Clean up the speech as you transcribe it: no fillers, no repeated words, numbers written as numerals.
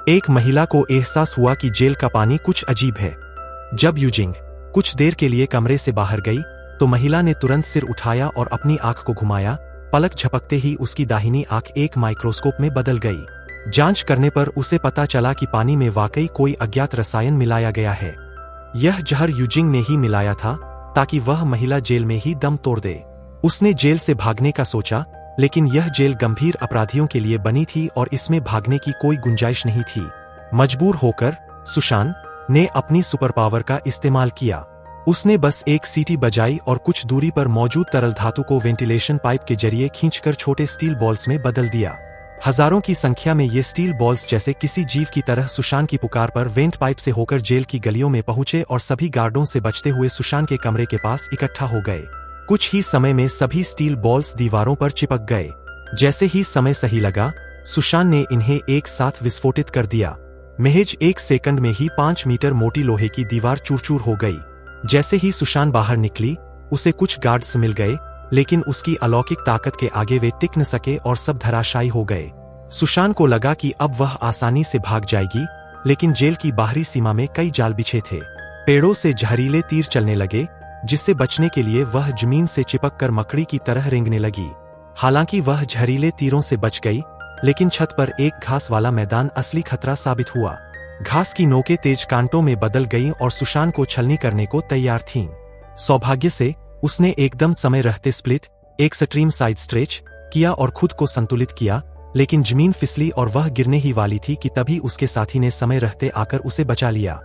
एक महिला को एहसास हुआ कि जेल का पानी कुछ अजीब है। जब यूजिंग कुछ देर के लिए कमरे से बाहर गई तो महिला ने तुरंत सिर उठाया और अपनी आंख को घुमाया। पलक झपकते ही उसकी दाहिनी आंख एक माइक्रोस्कोप में बदल गई। जांच करने पर उसे पता चला कि पानी में वाकई कोई अज्ञात रसायन मिलाया गया है। यह जहर यूजिंग ने ही मिलाया था ताकि वह महिला जेल में ही दम तोड़ दे। उसने जेल से भागने का सोचा, लेकिन यह जेल गंभीर अपराधियों के लिए बनी थी और इसमें भागने की कोई गुंजाइश नहीं थी। मजबूर होकर सुशान ने अपनी सुपर पावर का इस्तेमाल किया। उसने बस एक सीटी बजाई और कुछ दूरी पर मौजूद तरल धातु को वेंटिलेशन पाइप के जरिए खींचकर छोटे स्टील बॉल्स में बदल दिया। हजारों की संख्या में ये स्टील बॉल्स जैसे किसी जीव की तरह सुशान की पुकार पर वेंट पाइप से होकर जेल की गलियों में पहुंचे और सभी गार्डों से बचते हुए सुशान के कमरे के पास इकट्ठा हो गए। कुछ ही समय में सभी स्टील बॉल्स दीवारों पर चिपक गए। जैसे ही समय सही लगा, सुशान ने इन्हें एक साथ विस्फोटित कर दिया। महज 1 सेकंड में ही 5 मीटर मोटी लोहे की दीवार चूर-चूर हो गई। जैसे ही सुशान बाहर निकली, उसे कुछ गार्ड्स मिल गए, लेकिन उसकी अलौकिक ताकत के आगे वे टिक न सके और सब धराशायी हो गए। सुशान को लगा कि अब वह आसानी से भाग जाएगी, लेकिन जेल की बाहरी सीमा में कई जाल बिछे थे। पेड़ों से जहरीले तीर चलने लगे, जिससे बचने के लिए वह जमीन से चिपककर मकड़ी की तरह रेंगने लगी। हालांकि वह जहरीले तीरों से बच गई, लेकिन छत पर एक घास वाला मैदान असली खतरा साबित हुआ। घास की नोकें तेज कांटों में बदल गईं और सुशान को छलनी करने को तैयार थीं। सौभाग्य से उसने एकदम समय रहते स्प्लिट, एक एक्सट्रीम साइड स्ट्रेच किया और खुद को संतुलित किया, लेकिन जमीन फिसली और वह गिरने ही वाली थी कि तभी उसके साथी ने समय रहते आकर उसे बचा लिया।